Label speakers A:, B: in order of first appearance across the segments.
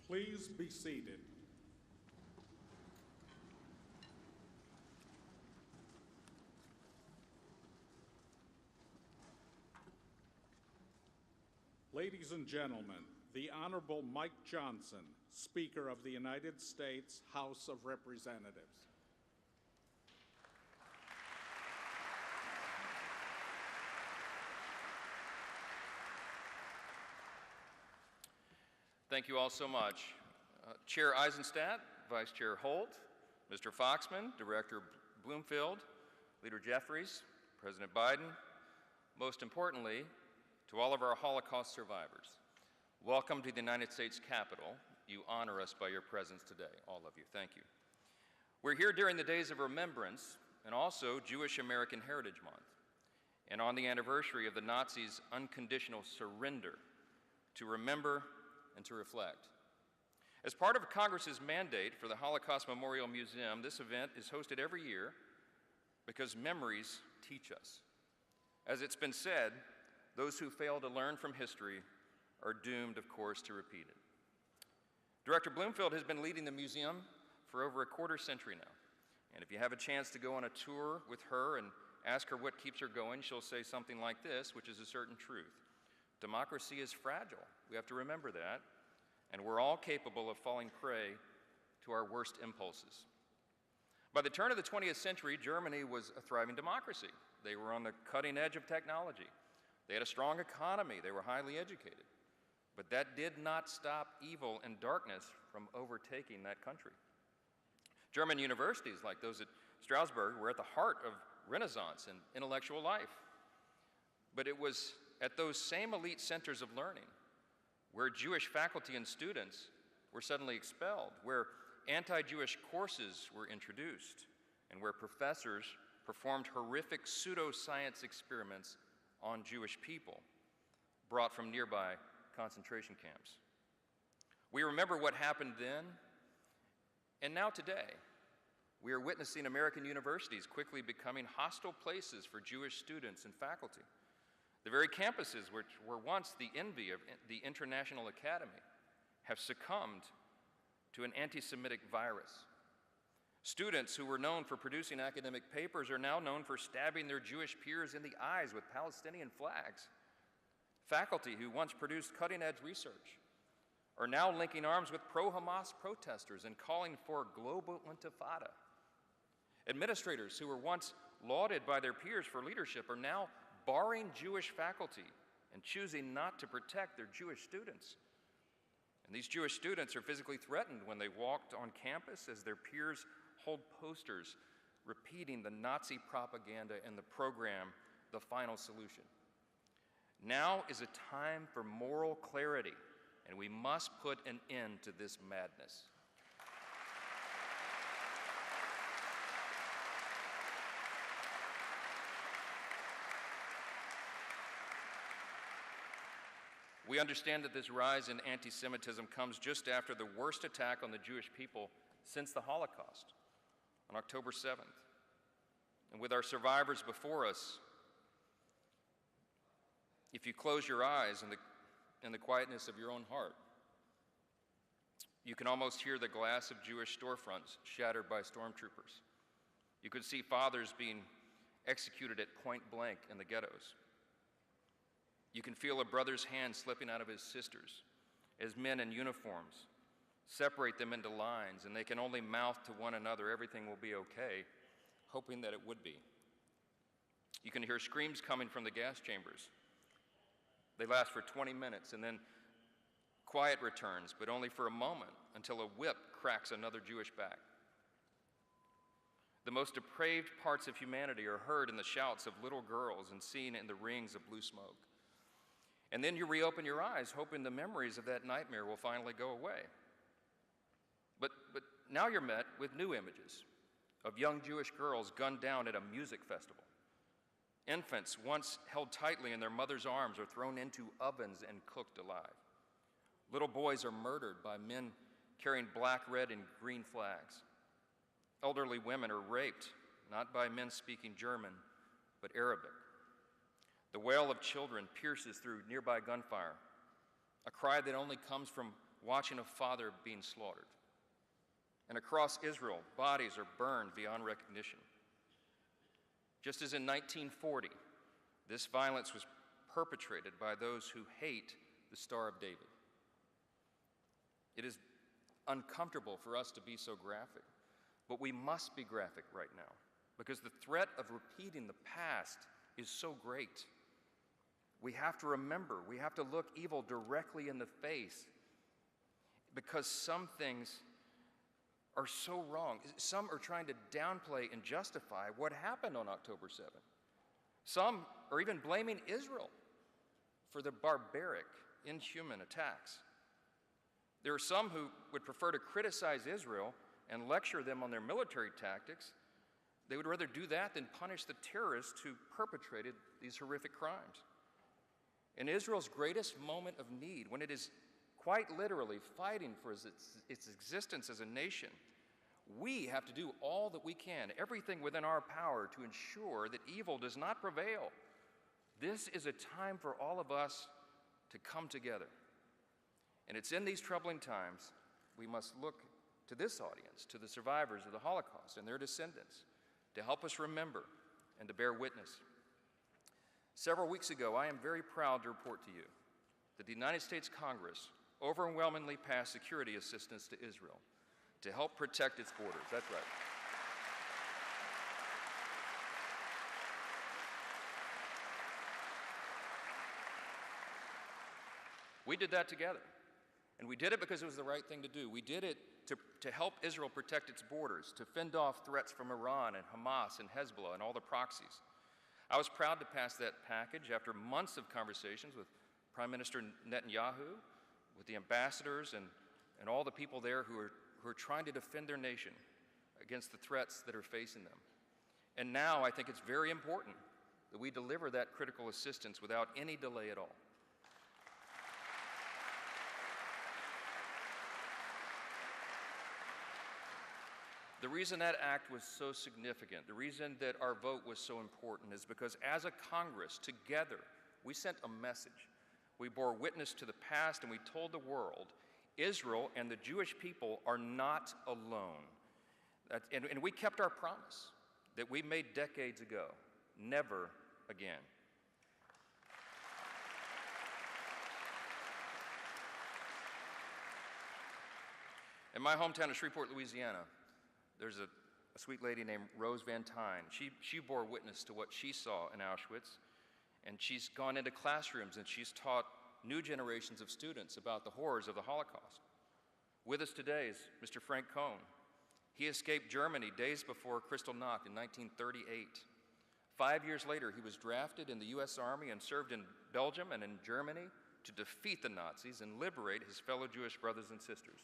A: Please be seated. Ladies and gentlemen, the Honorable Mike Johnson, Speaker of the United States House of Representatives.
B: Thank you all so much. Chair Eisenstadt, Vice Chair Holt, Mr. Foxman, Director Bloomfield, Leader Jeffries, President Biden, most importantly, to all of our Holocaust survivors, welcome to the United States Capitol. You honor us by your presence today, all of you. Thank you. We're here during the days of remembrance and also Jewish American Heritage Month, and on the anniversary of the Nazis' unconditional surrender to remember and to reflect. As part of Congress's mandate for the Holocaust Memorial Museum, this event is hosted every year because memories teach us. As it's been said, those who fail to learn from history are doomed, of course, to repeat it. Director Bloomfield has been leading the museum for over a quarter century now. And if you have a chance to go on a tour with her and ask her what keeps her going, she'll say something like this, which is a certain truth. Democracy is fragile. We have to remember that. And we're all capable of falling prey to our worst impulses. By the turn of the 20th century, Germany was a thriving democracy. They were on the cutting edge of technology. They had a strong economy. They were highly educated. But that did not stop evil and darkness from overtaking that country. German universities, like those at Strasbourg, were at the heart of Renaissance and intellectual life. But it was at those same elite centers of learning where Jewish faculty and students were suddenly expelled, where anti-Jewish courses were introduced, and where professors performed horrific pseudoscience experiments on Jewish people brought from nearby concentration camps. We remember what happened then, and now today, we are witnessing American universities quickly becoming hostile places for Jewish students and faculty. The very campuses which were once the envy of the International Academy have succumbed to an anti-Semitic virus. Students who were known for producing academic papers are now known for stabbing their Jewish peers in the eyes with Palestinian flags. Faculty who once produced cutting-edge research are now linking arms with pro-Hamas protesters and calling for a global intifada. Administrators who were once lauded by their peers for leadership are now barring Jewish faculty and choosing not to protect their Jewish students. And these Jewish students are physically threatened when they walked on campus as their peers hold posters repeating the Nazi propaganda and the program, The Final Solution. Now is a time for moral clarity, and we must put an end to this madness. We understand that this rise in anti-Semitism comes just after the worst attack on the Jewish people since the Holocaust, on October 7th. And with our survivors before us, if you close your eyes in the quietness of your own heart, you can almost hear the glass of Jewish storefronts shattered by stormtroopers. You could see fathers being executed at point blank in the ghettos. You can feel a brother's hand slipping out of his sister's as men in uniforms separate them into lines, and they can only mouth to one another, "Everything will be okay," hoping that it would be. You can hear screams coming from the gas chambers. They last for 20 minutes, and then quiet returns, but only for a moment, until a whip cracks another Jewish back. The most depraved parts of humanity are heard in the shouts of little girls and seen in the rings of blue smoke. And then you reopen your eyes, hoping the memories of that nightmare will finally go away. But now you're met with new images of young Jewish girls gunned down at a music festival. Infants once held tightly in their mother's arms are thrown into ovens and cooked alive. Little boys are murdered by men carrying black, red, and green flags. Elderly women are raped, not by men speaking German, but Arabic. The wail of children pierces through nearby gunfire, a cry that only comes from watching a father being slaughtered. And across Israel, bodies are burned beyond recognition. Just as in 1940, this violence was perpetrated by those who hate the Star of David. It is uncomfortable for us to be so graphic, but we must be graphic right now because the threat of repeating the past is so great. We have to remember, we have to look evil directly in the face because some things are so wrong. Some are trying to downplay and justify what happened on October 7th. Some are even blaming Israel for the barbaric, inhuman attacks. There are some who would prefer to criticize Israel and lecture them on their military tactics. They would rather do that than punish the terrorists who perpetrated these horrific crimes. In Israel's greatest moment of need, when it is quite literally fighting for its existence as a nation, we have to do all that we can, everything within our power, to ensure that evil does not prevail. This is a time for all of us to come together. And it's in these troubling times we must look to this audience, to the survivors of the Holocaust and their descendants, to help us remember and to bear witness. Several weeks ago, I am very proud to report to you that the United States Congress overwhelmingly passed security assistance to Israel to help protect its borders. That's right. We did that together, and we did it because it was the right thing to do. We did it to help Israel protect its borders, to fend off threats from Iran and Hamas and Hezbollah and all the proxies. I was proud to pass that package after months of conversations with Prime Minister Netanyahu, with the ambassadors and all the people there who are trying to defend their nation against the threats that are facing them. And now I think it's very important that we deliver that critical assistance without any delay at all. The reason that act was so significant, the reason that our vote was so important is because as a Congress, together, we sent a message. We bore witness to the past and we told the world, Israel and the Jewish people are not alone. And we kept our promise that we made decades ago, never again. In my hometown of Shreveport, Louisiana, there's a sweet lady named Rose Van Tyne. She bore witness to what she saw in Auschwitz, and she's gone into classrooms and she's taught new generations of students about the horrors of the Holocaust. With us today is Mr. Frank Kohn. He escaped Germany days before Kristallnacht in 1938. 5 years later, he was drafted in the U.S. Army and served in Belgium and in Germany to defeat the Nazis and liberate his fellow Jewish brothers and sisters.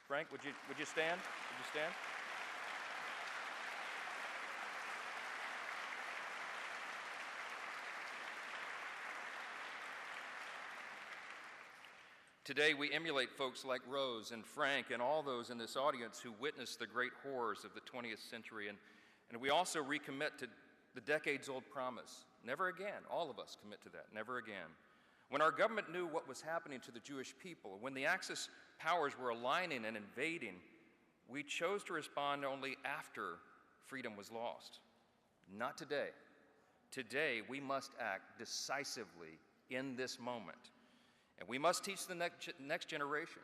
B: Frank, would you stand? Would you stand? Today, we emulate folks like Rose and Frank and all those in this audience who witnessed the great horrors of the 20th century. And we also recommit to the decades-old promise, never again. All of us commit to that, never again. When our government knew what was happening to the Jewish people, when the Axis powers were aligning and invading, we chose to respond only after freedom was lost. Not today. Today, we must act decisively in this moment. And we must teach the next generation.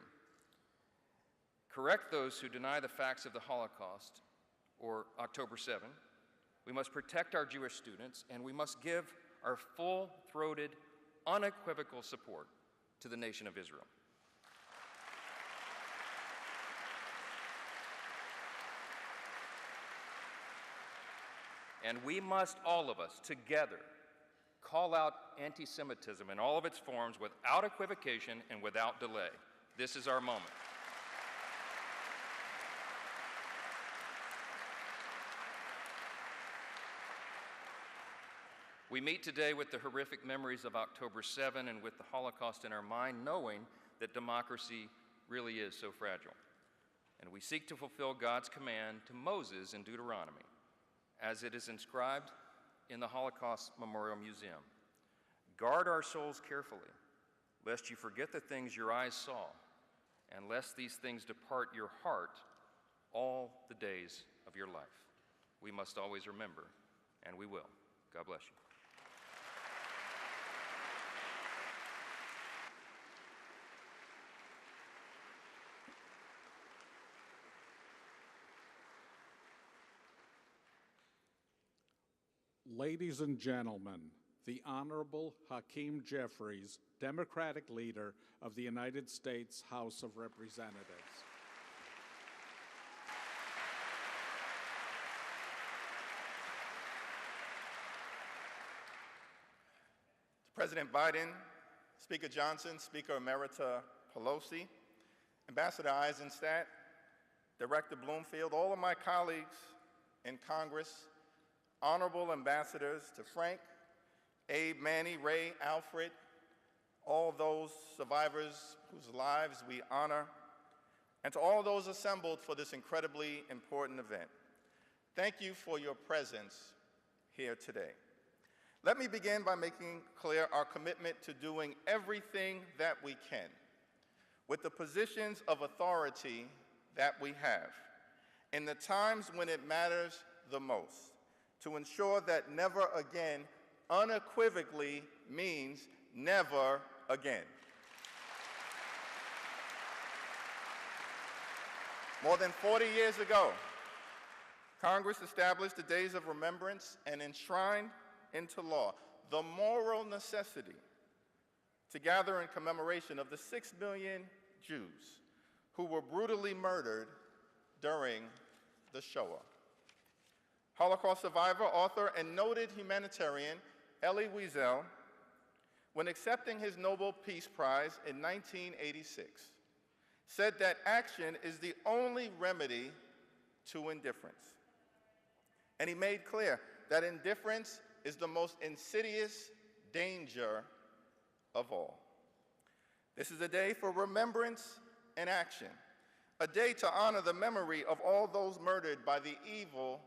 B: Correct those who deny the facts of the Holocaust or October 7. We must protect our Jewish students, and we must give our full-throated, unequivocal support to the nation of Israel. And we must, all of us, together, call out anti-Semitism in all of its forms without equivocation and without delay. This is our moment. We meet today with the horrific memories of October 7 and with the Holocaust in our mind, knowing that democracy really is so fragile. And we seek to fulfill God's command to Moses in Deuteronomy, as it is inscribed in the Holocaust Memorial Museum. Guard our souls carefully, lest you forget the things your eyes saw, and lest these things depart your heart all the days of your life. We must always remember, and we will. God bless you.
A: Ladies and gentlemen, the Honorable Hakeem Jeffries, Democratic Leader of the United States House of Representatives.
C: President Biden, Speaker Johnson, Speaker Emerita Pelosi, Ambassador Eisenstadt, Director Bloomfield, all of my colleagues in Congress, honorable ambassadors to Frank, Abe, Manny, Ray, Alfred, all those survivors whose lives we honor, and to all those assembled for this incredibly important event. Thank you for your presence here today. Let me begin by making clear our commitment to doing everything that we can with the positions of authority that we have in the times when it matters the most, to ensure that never again unequivocally means never again. More than 40 years ago, Congress established the Days of Remembrance and enshrined into law the moral necessity to gather in commemoration of the 6 million Jews who were brutally murdered during the Shoah. Holocaust survivor, author, and noted humanitarian Elie Wiesel, when accepting his Nobel Peace Prize in 1986, said that action is the only remedy to indifference. And he made clear that indifference is the most insidious danger of all. This is a day for remembrance and action, a day to honor the memory of all those murdered by the evil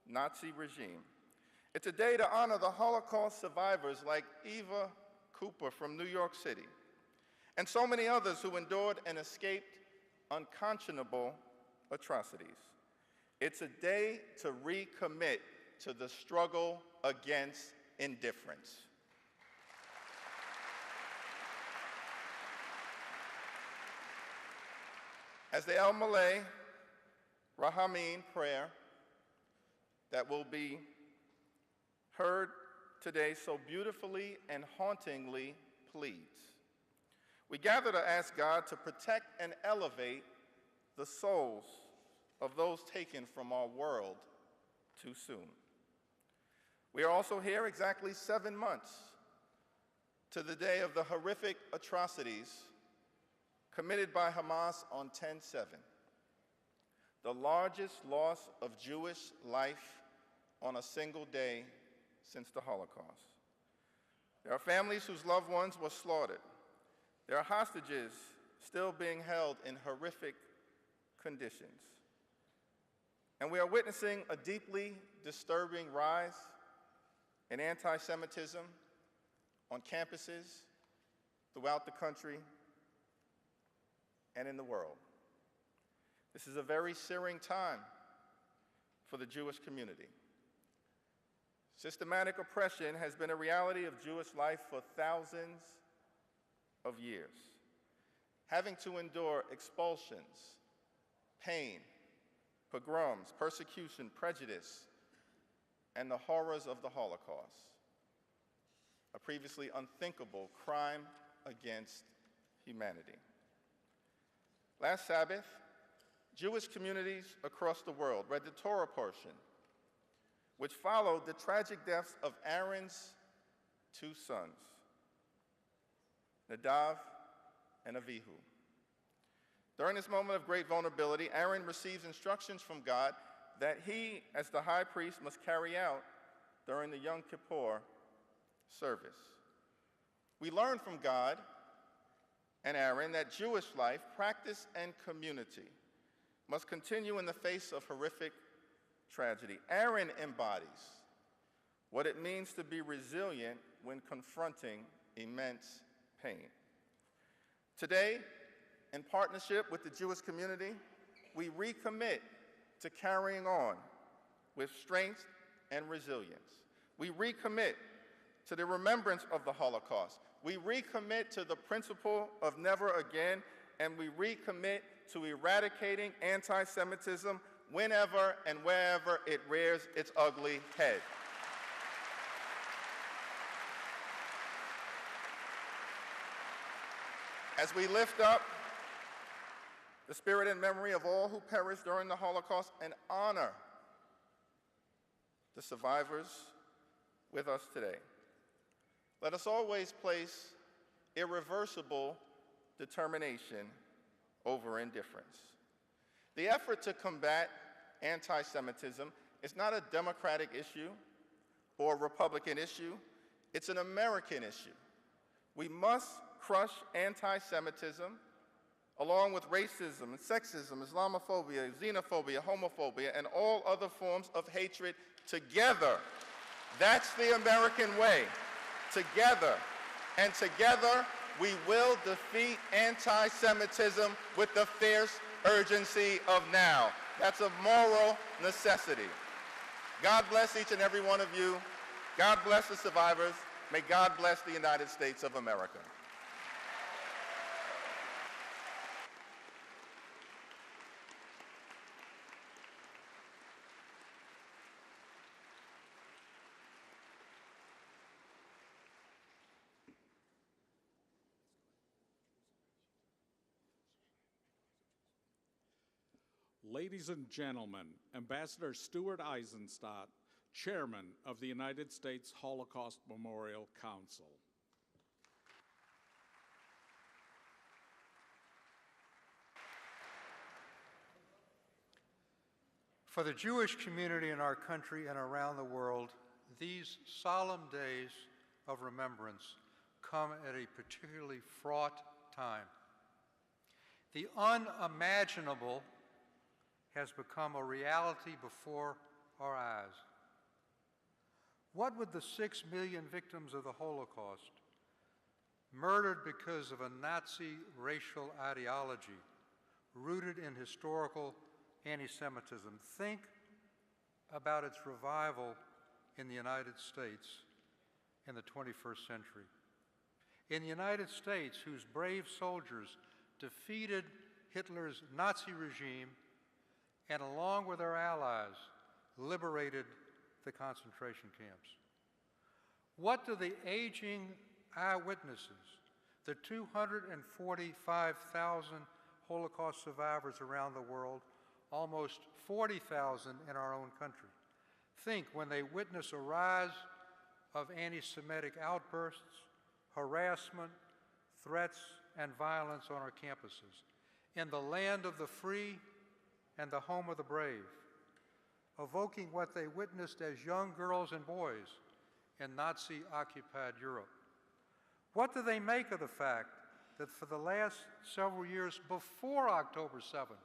C: Nazi regime. It's a day to honor the Holocaust survivors like Eva Cooper from New York City, and so many others who endured and escaped unconscionable atrocities. It's a day to recommit to the struggle against indifference. As the El Malay Rahameen prayer that will be heard today so beautifully and hauntingly pleads, we gather to ask God to protect and elevate the souls of those taken from our world too soon. We are also here exactly 7 months to the day of the horrific atrocities committed by Hamas on 10/7, the largest loss of Jewish life on a single day since the Holocaust. There are families whose loved ones were slaughtered. There are hostages still being held in horrific conditions. And we are witnessing a deeply disturbing rise in anti-Semitism on campuses throughout the country and in the world. This is a very searing time for the Jewish community. Systematic oppression has been a reality of Jewish life for thousands of years, having to endure expulsions, pain, pogroms, persecution, prejudice, and the horrors of the Holocaust, a previously unthinkable crime against humanity. Last Sabbath, Jewish communities across the world read the Torah portion, which followed the tragic deaths of Aaron's 2 sons, Nadav and Avihu. During this moment of great vulnerability, Aaron receives instructions from God that he, as the high priest, must carry out during the Yom Kippur service. We learn from God and Aaron that Jewish life, practice, and community must continue in the face of horrific tragedy. Aaron embodies what it means to be resilient when confronting immense pain. Today, in partnership with the Jewish community, we recommit to carrying on with strength and resilience. We recommit to the remembrance of the Holocaust. We recommit to the principle of never again, and we recommit to eradicating anti-Semitism whenever and wherever it rears its ugly head. As we lift up the spirit and memory of all who perished during the Holocaust and honor the survivors with us today, let us always place irreversible determination over indifference. The effort to combat anti-Semitism is not a Democratic issue or a Republican issue. It's an American issue. We must crush anti-Semitism along with racism and sexism, Islamophobia, xenophobia, homophobia, and all other forms of hatred together. That's the American way. Together. And together, we will defeat anti-Semitism with the fierce urgency of now. That's a moral necessity. God bless each and every one of you. God bless the survivors. May God bless the United States of America.
A: Ladies and gentlemen, Ambassador Stuart Eisenstadt, Chairman of the United States Holocaust Memorial Council.
D: For the Jewish community in our country and around the world, these solemn days of remembrance come at a particularly fraught time. The unimaginable has become a reality before our eyes. What would the 6 million victims of the Holocaust, murdered because of a Nazi racial ideology rooted in historical anti-Semitism, think about its revival in the United States in the 21st century? In the United States, whose brave soldiers defeated Hitler's Nazi regime and, along with our allies, liberated the concentration camps. What do the aging eyewitnesses, the 245,000 Holocaust survivors around the world, almost 40,000 in our own country, think when they witness a rise of anti-Semitic outbursts, harassment, threats, and violence on our campuses, in the land of the free and the home of the brave, evoking what they witnessed as young girls and boys in Nazi-occupied Europe? What do they make of the fact that for the last several years before October 7th,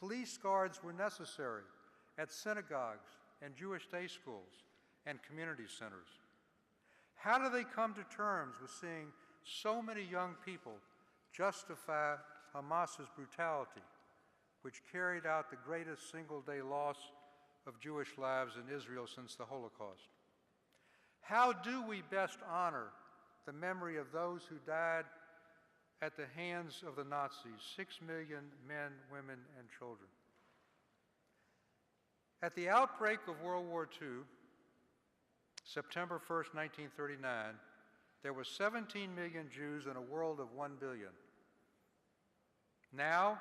D: police guards were necessary at synagogues and Jewish day schools and community centers? How do they come to terms with seeing so many young people justify Hamas's brutality, which carried out the greatest single-day loss of Jewish lives in Israel since the Holocaust? How do we best honor the memory of those who died at the hands of the Nazis, 6 million men, women, and children? At the outbreak of World War II, September 1st, 1939, there were 17 million Jews in a world of 1 billion. Now,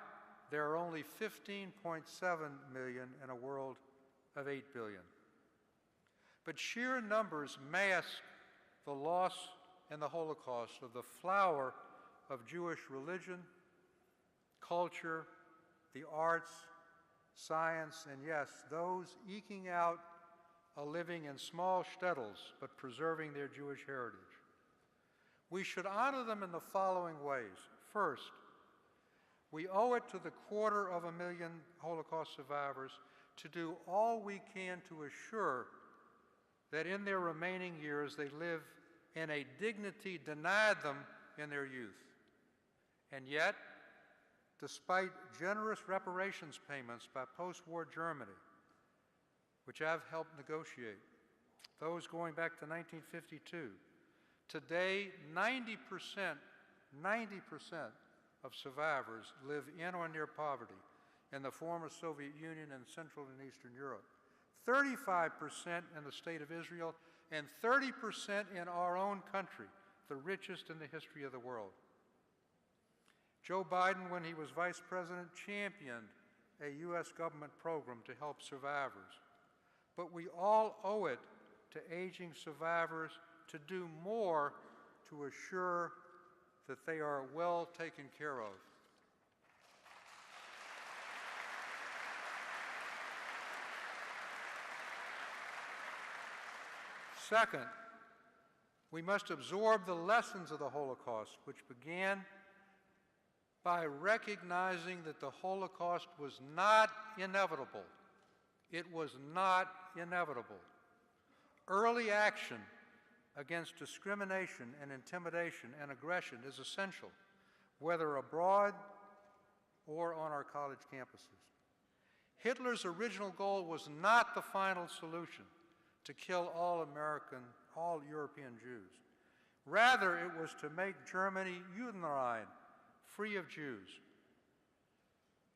D: there are only 15.7 million in a world of 8 billion. But sheer numbers mask the loss and the Holocaust of the flower of Jewish religion, culture, the arts, science, and yes, those eking out a living in small shtetls but preserving their Jewish heritage. We should honor them in the following ways. First, we owe it to the 250,000 Holocaust survivors to do all we can to assure that in their remaining years they live in a dignity denied them in their youth. And yet, despite generous reparations payments by post-war Germany, which I've helped negotiate, those going back to 1952, today 90% of survivors live in or near poverty in the former Soviet Union and Central and Eastern Europe, 35% in the State of Israel, and 30% in our own country, the richest in the history of the world. Joe Biden, when he was Vice President, championed a U.S. government program to help survivors. But we all owe it to aging survivors to do more to assure that they are well taken care of. Second, we must absorb the lessons of the Holocaust, which began by recognizing that the Holocaust was not inevitable. It was not inevitable. Early action against discrimination and intimidation and aggression is essential, whether abroad or on our college campuses. Hitler's original goal was not the final solution, to kill all European Jews. Rather, it was to make Germany Judenrein, free of Jews.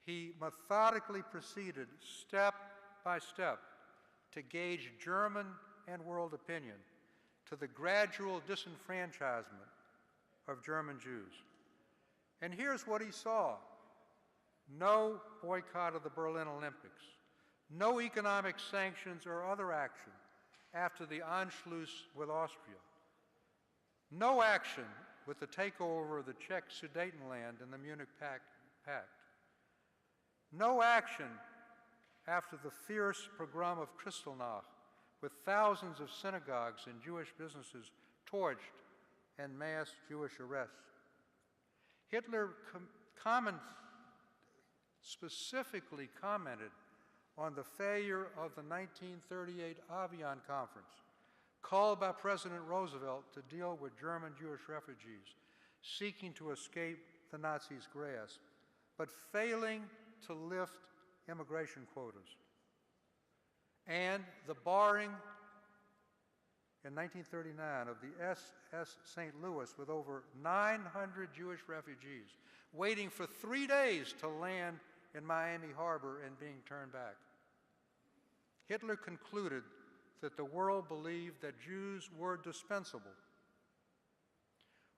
D: He methodically proceeded step by step to gauge German and world opinion to the gradual disenfranchisement of German Jews. And here's what he saw: no boycott of the Berlin Olympics, no economic sanctions or other action after the Anschluss with Austria, no action with the takeover of the Czech Sudetenland and the Munich Pact, no action after the fierce pogrom of Kristallnacht, with thousands of synagogues and Jewish businesses torched and mass Jewish arrests. Hitler specifically commented on the failure of the 1938 Avian Conference, called by President Roosevelt to deal with German Jewish refugees seeking to escape the Nazis' grasp, but failing to lift immigration quotas, and the barring in 1939 of the SS St. Louis with over 900 Jewish refugees waiting for 3 days to land in Miami Harbor and being turned back. Hitler concluded that the world believed that Jews were dispensable.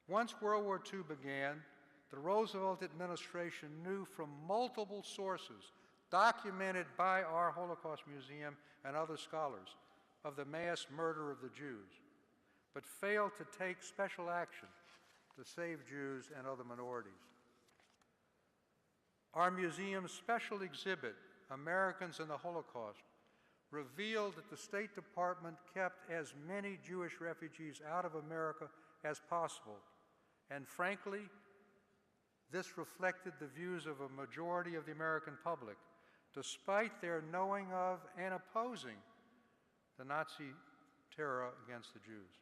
D: Once World War II began, the Roosevelt administration knew from multiple sources, documented by our Holocaust Museum and other scholars, of the mass murder of the Jews, but failed to take special action to save Jews and other minorities. Our museum's special exhibit, Americans in the Holocaust, revealed that the State Department kept as many Jewish refugees out of America as possible. And frankly, this reflected the views of a majority of the American public, despite their knowing of and opposing the Nazi terror against the Jews.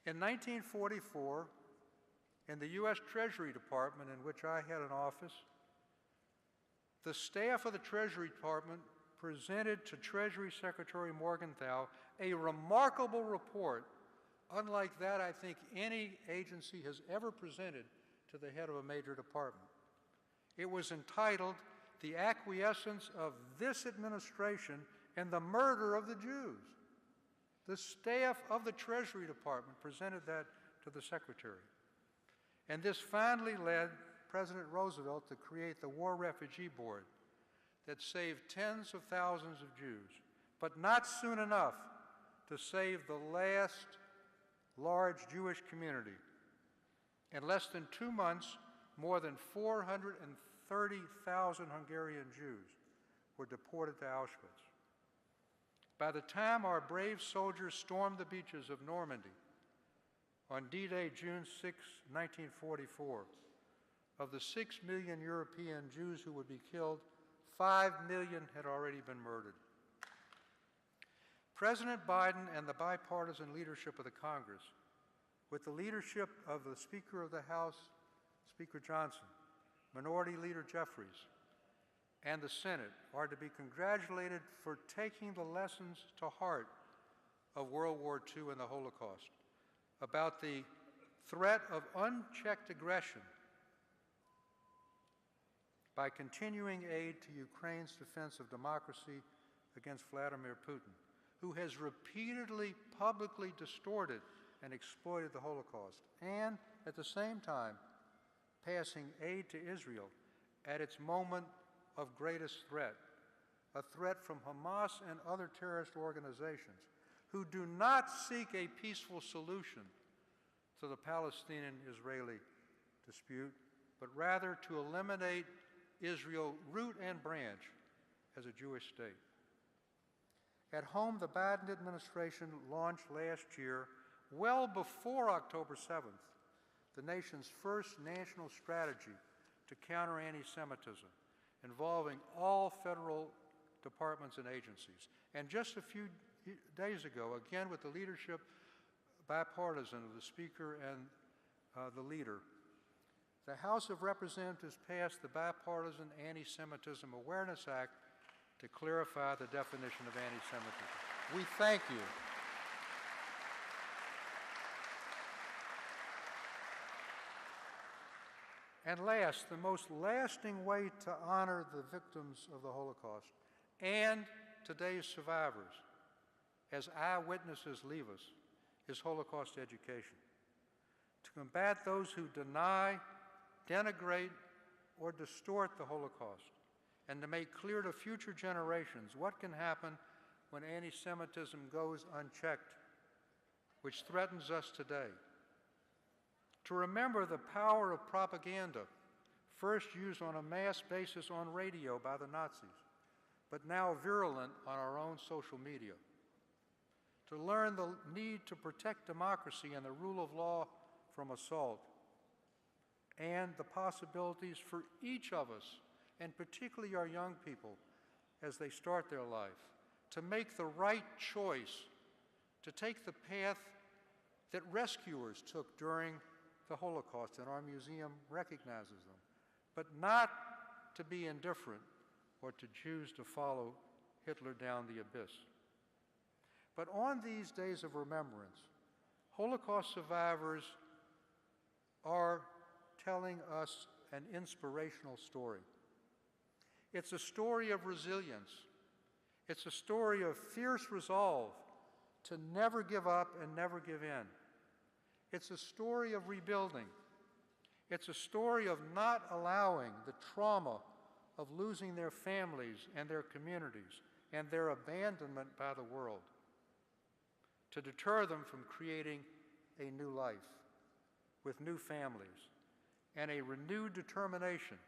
D: In 1944, in the U.S. Treasury Department, in which I had an office, the staff of the Treasury Department presented to Treasury Secretary Morgenthau a remarkable report, unlike that I think any agency has ever presented to the head of a major department. It was entitled, "The Acquiescence of This Administration in the Murder of the Jews." The staff of the Treasury Department presented that to the Secretary. And this finally led President Roosevelt to create the War Refugee Board that saved tens of thousands of Jews, but not soon enough to save the last large Jewish community. In less than 2 months, more than 430,000 Hungarian Jews were deported to Auschwitz. By the time our brave soldiers stormed the beaches of Normandy on D-Day, June 6, 1944, of the 6 million European Jews who would be killed, 5 million had already been murdered. President Biden and the bipartisan leadership of the Congress, with the leadership of the Speaker of the House, Speaker Johnson, Minority Leader Jeffries, and the Senate, are to be congratulated for taking the lessons to heart of World War II and the Holocaust about the threat of unchecked aggression by continuing aid to Ukraine's defense of democracy against Vladimir Putin, who has repeatedly publicly distorted and exploited the Holocaust, and at the same time passing aid to Israel at its moment of greatest threat, a threat from Hamas and other terrorist organizations who do not seek a peaceful solution to the Palestinian-Israeli dispute, but rather to eliminate Israel root and branch as a Jewish state. At home, the Biden administration launched last year, well before October 7th, the nation's first national strategy to counter anti-Semitism, involving all federal departments and agencies. And just a few days ago, again with the leadership, bipartisan, of the Speaker and the leader, the House of Representatives passed the Bipartisan Anti-Semitism Awareness Act to clarify the definition of anti-Semitism. We thank you. And last, the most lasting way to honor the victims of the Holocaust and today's survivors as eyewitnesses leave us is Holocaust education. To combat those who deny, denigrate, or distort the Holocaust, and to make clear to future generations what can happen when anti-Semitism goes unchecked, which threatens us today. To remember the power of propaganda, first used on a mass basis on radio by the Nazis, but now virulent on our own social media. To learn the need to protect democracy and the rule of law from assault, and the possibilities for each of us, and particularly our young people, as they start their life, to make the right choice, to take the path that rescuers took during the Holocaust, and our museum recognizes them, but not to be indifferent or to choose to follow Hitler down the abyss. But on these days of remembrance, Holocaust survivors are telling us an inspirational story. It's a story of resilience. It's a story of fierce resolve to never give up and never give in. It's a story of rebuilding. It's a story of not allowing the trauma of losing their families and their communities and their abandonment by the world to deter them from creating a new life with new families and a renewed determination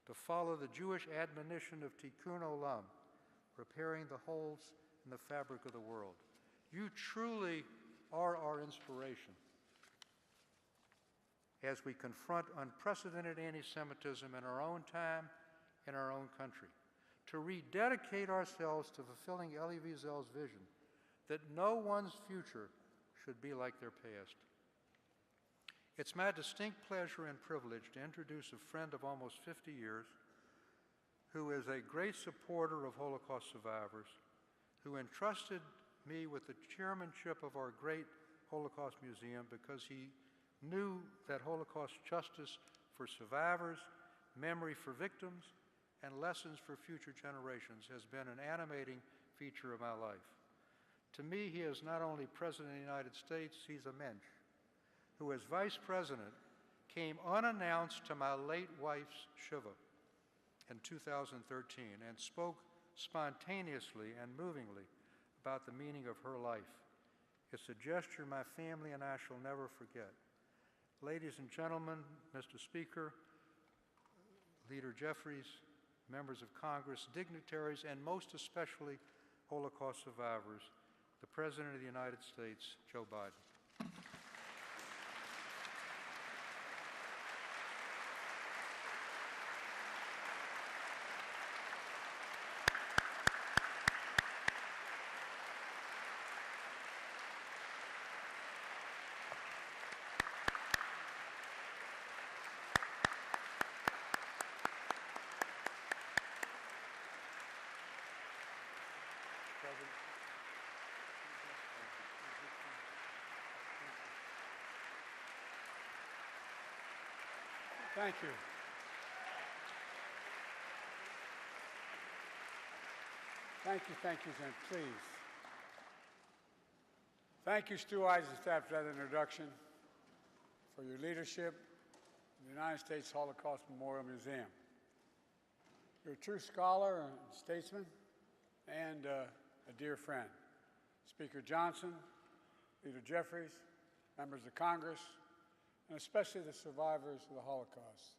D: to follow the Jewish admonition of Tikkun Olam, repairing the holes in the fabric of the world. You truly are our inspiration as we confront unprecedented anti-Semitism in our own time, in our own country, to rededicate ourselves to fulfilling Elie Wiesel's vision that no one's future should be like their past. It's my distinct pleasure and privilege to introduce a friend of almost 50 years who is a great supporter of Holocaust survivors, who entrusted me with the chairmanship of our great Holocaust Museum because he knew that Holocaust justice for survivors, memory for victims, and lessons for future generations has been an animating feature of my life. To me, he is not only President of the United States, he's a mensch who, as Vice President, came unannounced to my late wife's shiva in 2013 and spoke spontaneously and movingly about the meaning of her life. It's a gesture my family and I shall never forget. Ladies and gentlemen, Mr. Speaker, Leader Jeffries, members of Congress, dignitaries, and most especially Holocaust survivors, the President of the United States, Joe Biden.
E: Thank you. Thank you, and please. Thank you, Stu Eisenstadt, for that introduction, for your leadership in the United States Holocaust Memorial Museum. You're a true scholar and statesman and a dear friend. Speaker Johnson, Leader Jeffries, members of Congress, and especially the survivors of the Holocaust.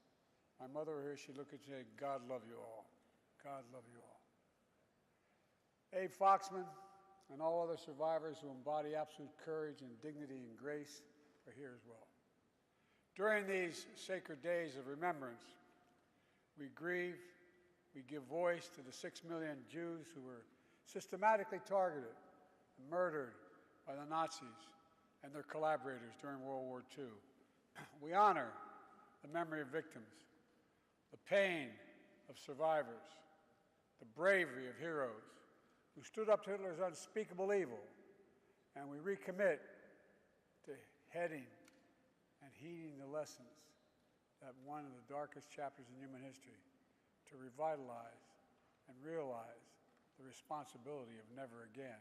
E: My mother here, she'd look at you and say, God love you all. God love you all. Abe Foxman and all other survivors who embody absolute courage and dignity and grace are here as well. During these sacred days of remembrance, we grieve, we give voice to the 6 million Jews who were systematically targeted and murdered by the Nazis and their collaborators during World War II. We honor the memory of victims, the pain of survivors, the bravery of heroes who stood up to Hitler's unspeakable evil, and we recommit to heading and heeding the lessons that one of the darkest chapters in human history, to revitalize and realize the responsibility of never again.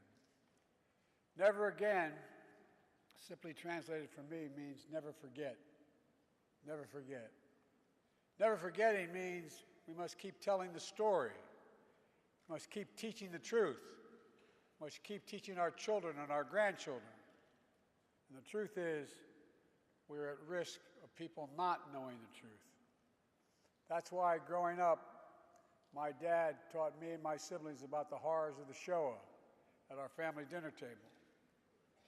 E: Never again, simply translated for me, means never forget. Never forget. Never forgetting means we must keep telling the story. We must keep teaching the truth. We must keep teaching our children and our grandchildren. And the truth is, we're at risk of people not knowing the truth. That's why growing up, my dad taught me and my siblings about the horrors of the Shoah at our family dinner table.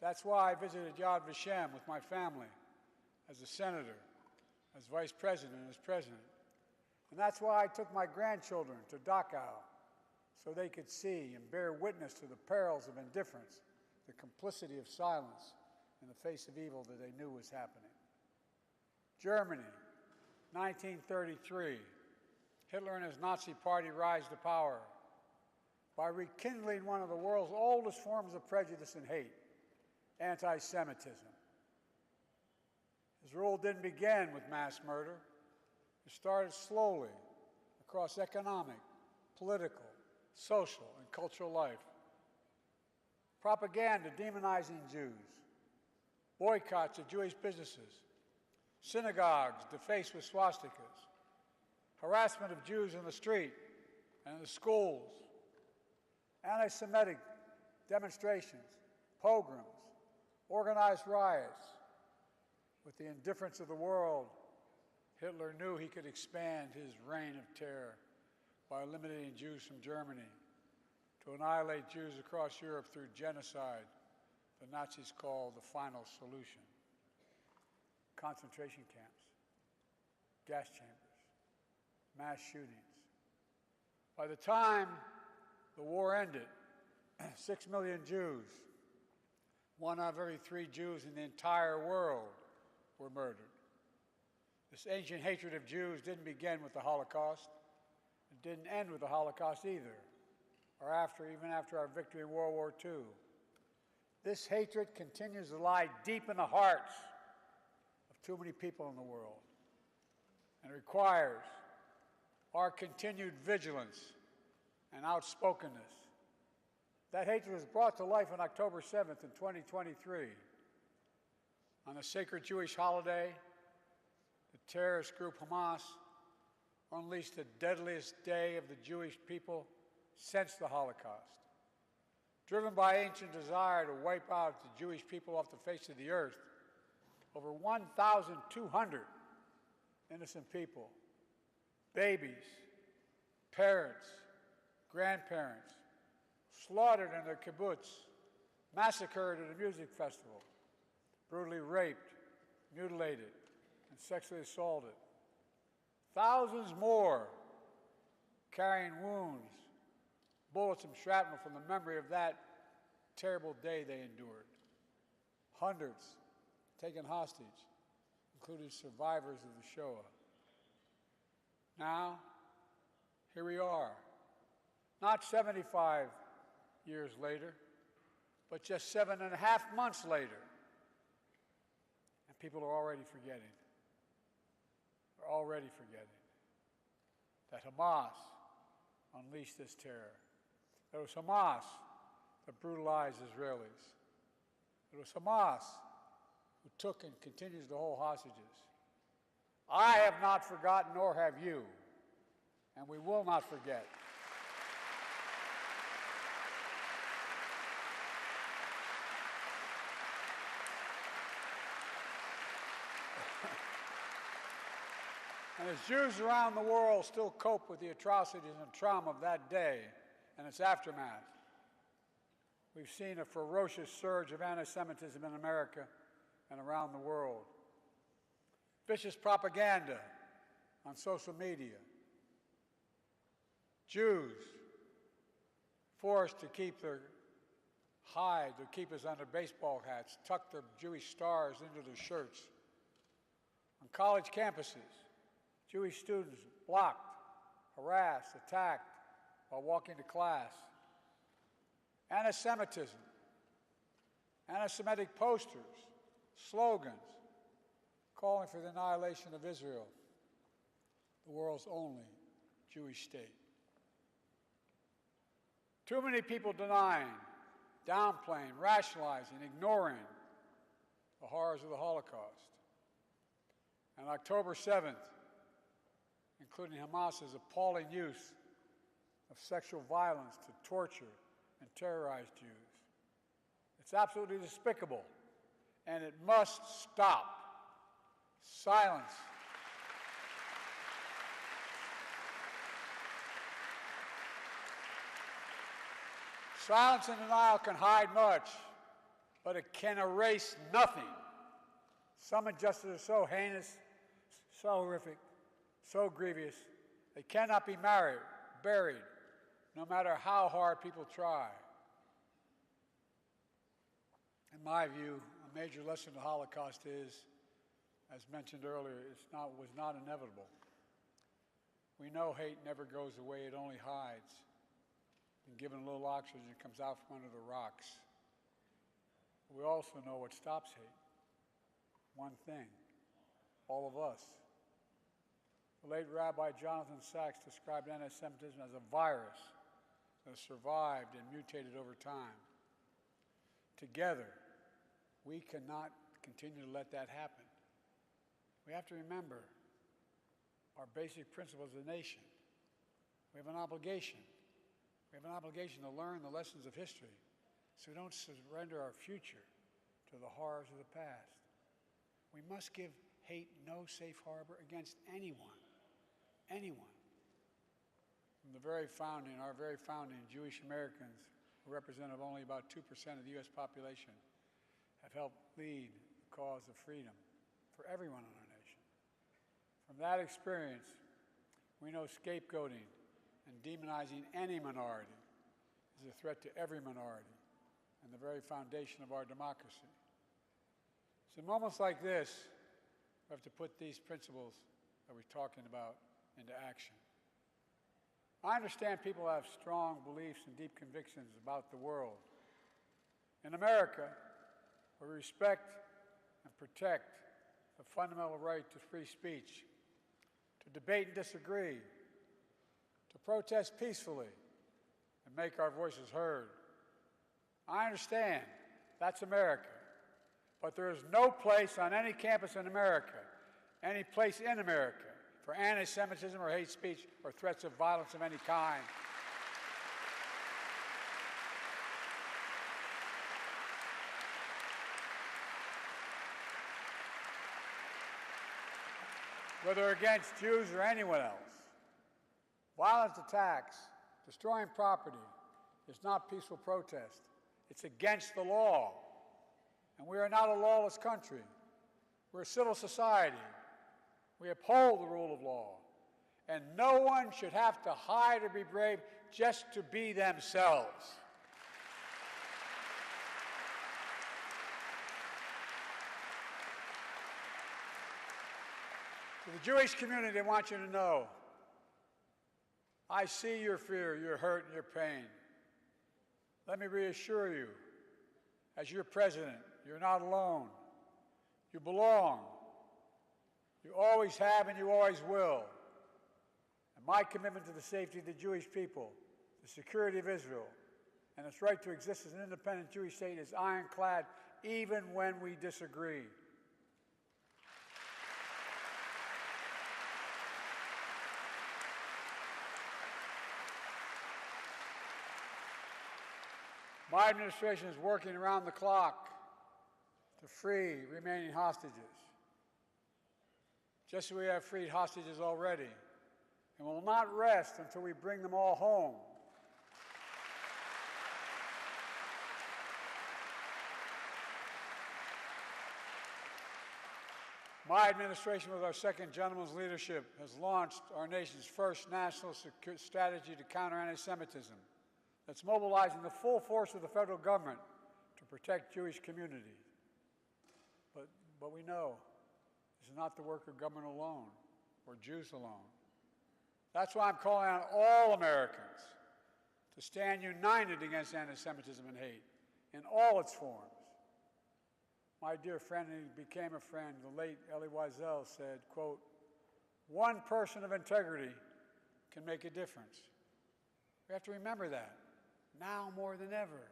E: That's why I visited Yad Vashem with my family as a senator, as vice president, as president. And that's why I took my grandchildren to Dachau so they could see and bear witness to the perils of indifference, the complicity of silence in the face of evil that they knew was happening. Germany, 1933. Hitler and his Nazi party rise to power. by rekindling one of the world's oldest forms of prejudice and hate, anti-Semitism. His rule didn't begin with mass murder. It started slowly across economic, political, social, and cultural life. Propaganda demonizing Jews, boycotts of Jewish businesses, synagogues defaced with swastikas, harassment of Jews in the street and in the schools, anti-Semitic demonstrations, pogroms, organized riots. With the indifference of the world, Hitler knew he could expand his reign of terror by eliminating Jews from Germany, to annihilate Jews across Europe through genocide, the Nazis called the final solution. Concentration camps, gas chambers, mass shootings. By the time the war ended, 6 million Jews, 1 out of every 3 Jews in the entire world, were murdered. This ancient hatred of Jews didn't begin with the Holocaust. It didn't end with the Holocaust either, or even after our victory in World War II. This hatred continues to lie deep in the hearts of too many people in the world, and it requires our continued vigilance and outspokenness. That hatred was brought to life on October 7th in 2023. On the sacred Jewish holiday, the terrorist group Hamas unleashed the deadliest day of the Jewish people since the Holocaust. Driven by ancient desire to wipe out the Jewish people off the face of the earth, over 1,200 innocent people, babies, parents, grandparents, slaughtered in their kibbutz, massacred at a music festival, brutally raped, mutilated, and sexually assaulted. Thousands more carrying wounds, bullets and shrapnel from the memory of that terrible day they endured. Hundreds taken hostage, including survivors of the Shoah. Now, here we are, not 75 years later, but just 7.5 months later. And people are already forgetting. They're already forgetting that Hamas unleashed this terror. It was Hamas that brutalized Israelis. It was Hamas who took and continues to hold hostages. I have not forgotten, nor have you, and we will not forget. And as Jews around the world still cope with the atrocities and trauma of that day and its aftermath, we've seen a ferocious surge of anti-Semitism in America and around the world. Vicious propaganda on social media. Jews forced to keep their hide, their keepers on their baseball hats, tuck their Jewish stars into their shirts. On college campuses, Jewish students blocked, harassed, attacked while walking to class. Anti-Semitism, anti-Semitic posters, slogans calling for the annihilation of Israel, the world's only Jewish state. Too many people denying, downplaying, rationalizing, ignoring the horrors of the Holocaust. And October 7th, including Hamas's appalling use of sexual violence to torture and terrorize Jews. It's absolutely despicable, and it must stop. Silence. Silence and denial can hide much, but it can erase nothing. Some injustices are so heinous, so horrific, so grievous, they cannot be buried, no matter how hard people try. In my view, a major lesson of the Holocaust is, as mentioned earlier, was not inevitable. We know hate never goes away, it only hides and given a little oxygen, it comes out from under the rocks. We also know what stops hate. One thing, all of us. The late Rabbi Jonathan Sachs described anti-Semitism as a virus that has survived and mutated over time. Together, we cannot continue to let that happen. We have to remember our basic principles as a nation. We have an obligation. We have an obligation to learn the lessons of history so we don't surrender our future to the horrors of the past. We must give hate no safe harbor against anyone. Anyone. From the very founding, our very founding, Jewish Americans, who represent only about 2% of the U.S. population, have helped lead the cause of freedom for everyone in our nation. From that experience, we know scapegoating and demonizing any minority is a threat to every minority and the very foundation of our democracy. So in moments like this, we have to put these principles that we're talking about into action. I understand people have strong beliefs and deep convictions about the world. In America, we respect and protect the fundamental right to free speech, to debate and disagree, to protest peacefully, and make our voices heard. I understand that's America, but there is no place on any campus in America, any place in America, for anti-Semitism or hate speech or threats of violence of any kind. Whether against Jews or anyone else, violent attacks, destroying property is not peaceful protest. It's against the law. And we are not a lawless country. We're a civil society. We uphold the rule of law. And no one should have to hide or be brave just to be themselves. To the Jewish community, I want you to know, I see your fear, your hurt, and your pain. Let me reassure you, as your president, you're not alone. You belong. You always have and you always will. And my commitment to the safety of the Jewish people, the security of Israel, and its right to exist as an independent Jewish state is ironclad even when we disagree. My administration is working around the clock to free remaining hostages. Just as we have freed hostages already, and will not rest until we bring them all home. My administration, with our second gentleman's leadership, has launched our nation's first national strategy to counter anti-Semitism that's mobilizing the full force of the federal government to protect Jewish communities. But we know this is not the work of government alone or Jews alone. That's why I'm calling on all Americans to stand united against anti-Semitism and hate in all its forms. My dear friend, and he became a friend, the late Elie Wiesel said, quote, "One person of integrity can make a difference." We have to remember that, now more than ever.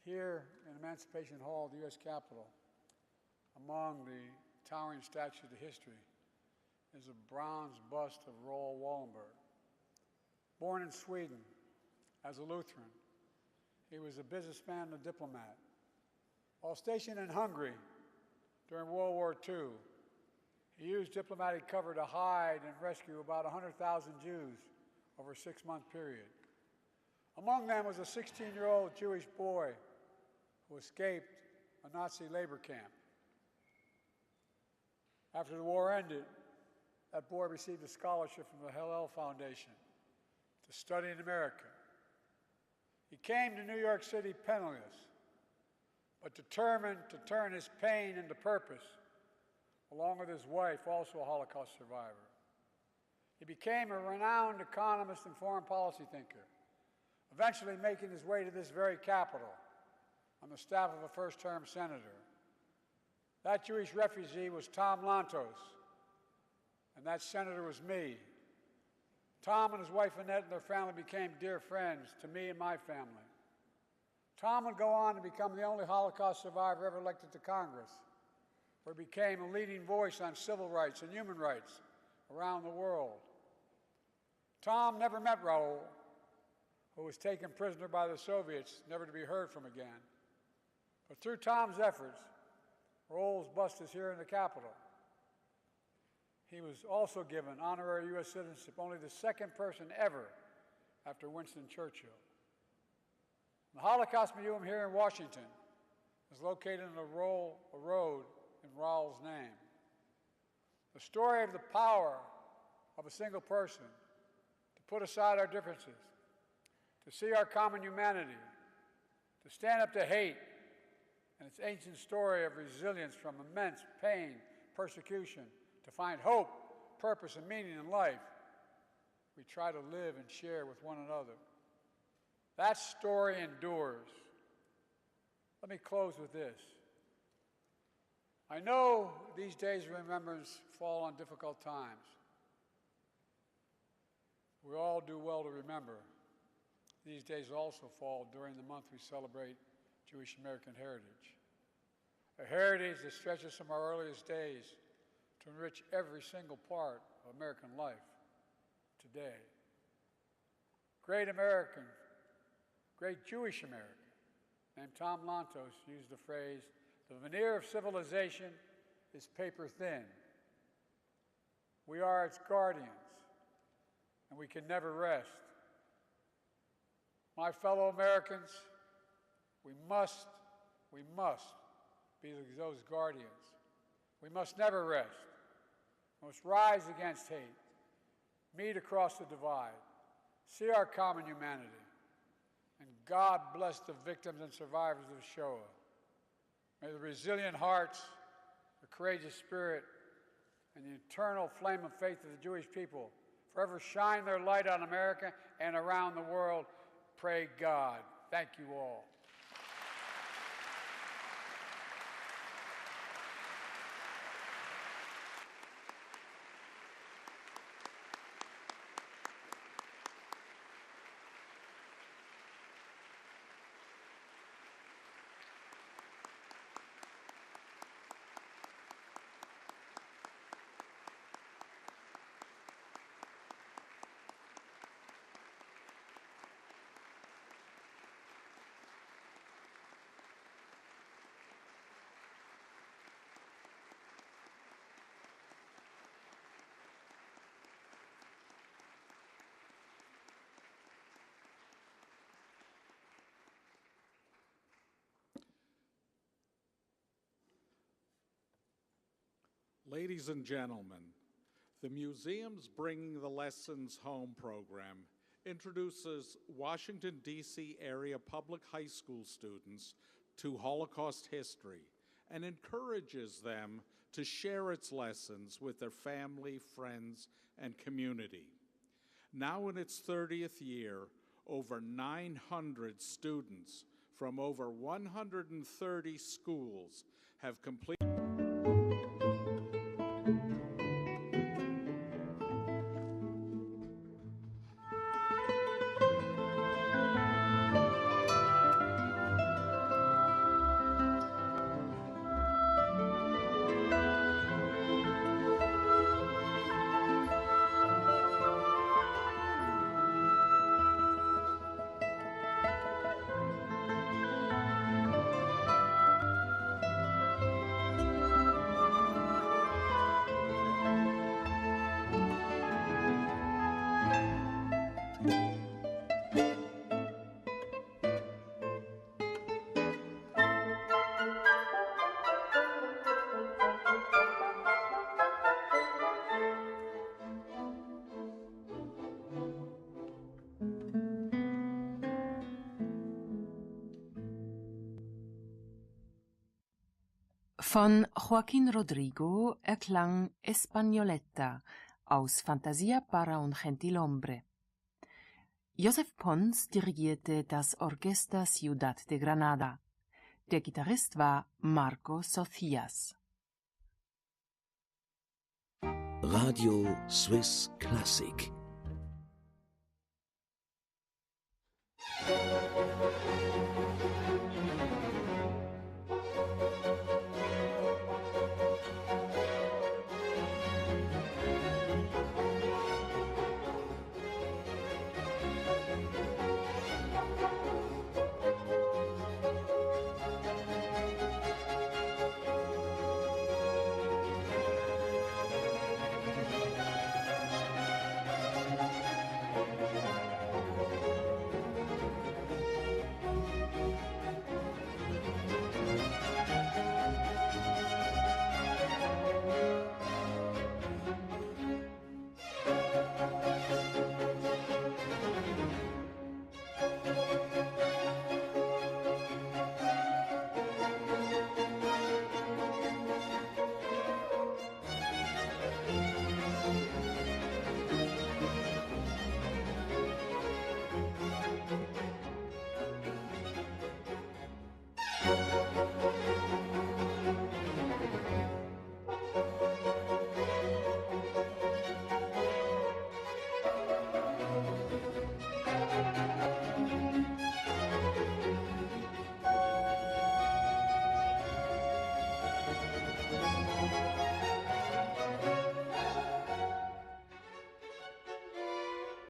E: Here in Emancipation Hall, the U.S. Capitol, among the towering statues of history, is a bronze bust of Raoul Wallenberg. Born in Sweden as a Lutheran, he was a businessman and a diplomat. While stationed in Hungary during World War II, he used diplomatic cover to hide and rescue about 100,000 Jews over a 6-month period. Among them was a 16-year-old Jewish boy who escaped a Nazi labor camp. After the war ended, that boy received a scholarship from the Hillel Foundation to study in America. He came to New York City penniless, but determined to turn his pain into purpose, along with his wife, also a Holocaust survivor. He became a renowned economist and foreign policy thinker. eventually making his way to this very Capitol on the staff of a first-term senator. That Jewish refugee was Tom Lantos, and that senator was me. Tom and his wife Annette and their family became dear friends to me and my family. Tom would go on to become the only Holocaust survivor ever elected to Congress, where he became a leading voice on civil rights and human rights around the world. Tom never met Raoul, who was taken prisoner by the Soviets, never to be heard from again. But through Tom's efforts, Raoul's bust is here in the Capitol. He was also given honorary U.S. citizenship, only the second person ever after Winston Churchill. The Holocaust Museum here in Washington is located in a road in Raoul's name. The story of the power of a single person to put aside our differences, to see our common humanity, to stand up to hate, and its ancient story of resilience from immense pain, persecution, to find hope, purpose, and meaning in life, we try to live and share with one another. That story endures. Let me close with this. I know these days of remembrance fall on difficult times. We all do well to remember. These days also fall during the month we celebrate Jewish American heritage. A heritage that stretches from our earliest days to enrich every single part of American life today. Great Jewish American, named Tom Lantos, used the phrase, "The veneer of civilization is paper thin." We are its guardians, and we can never rest. My fellow Americans, we must be those guardians. We must never rest. We must rise against hate, meet across the divide, see our common humanity, and God bless the victims and survivors of the Shoah. May the resilient hearts, the courageous spirit, and the eternal flame of faith of the Jewish people forever shine their light on America and around the world. Pray God. Thank you all.
A: Ladies and gentlemen, the museum's Bringing the Lessons Home program introduces Washington, D.C. area public high school students to Holocaust history and encourages them to share its lessons with their family, friends, and community. Now in its 30th year, over 900 students from over 130 schools have completed
F: Von Joaquín Rodrigo erklang Españoletta aus Fantasia para un gentilhombre. Joseph Pons dirigierte das Orchester Ciudad de Granada. Der Gitarrist war Marco Socias.
G: Radio Swiss Classic